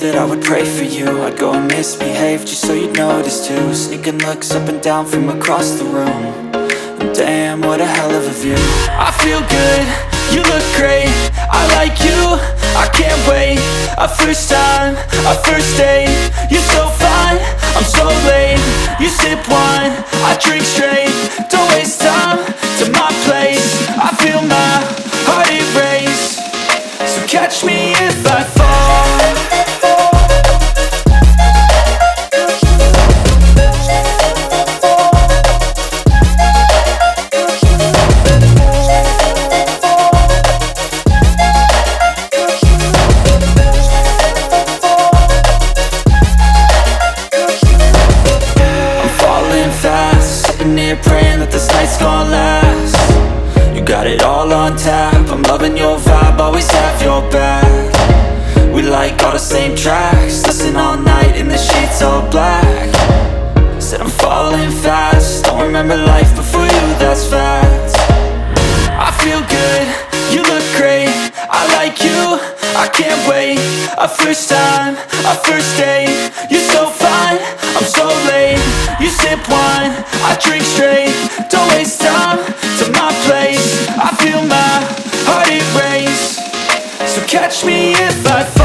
that I would pray for you. I'd go and misbehave just so you'd notice too. Sneaking looks up and down from across the room. And damn, what a hell of a view. I feel good, you look great, I like you, I can't wait. A first time, a first date. You're so fine, I'm so late. You sip wine, I drink straight. Don't waste time to my place. I feel my heart erase. So catch me if I fall. Sitting here praying that this night's gonna last. You got it all on tap, I'm loving your vibe, always have your back. We like all the same tracks, listen all night in the sheets all black. Said I'm falling fast, don't remember life before you, that's fact. I feel good, you look great, I like you, I can't wait. A first time, a first date. You're so fine, I'm so late. You sip wine, I drink straight. Don't waste time to my place. I feel my heart erase. So catch me if I fall.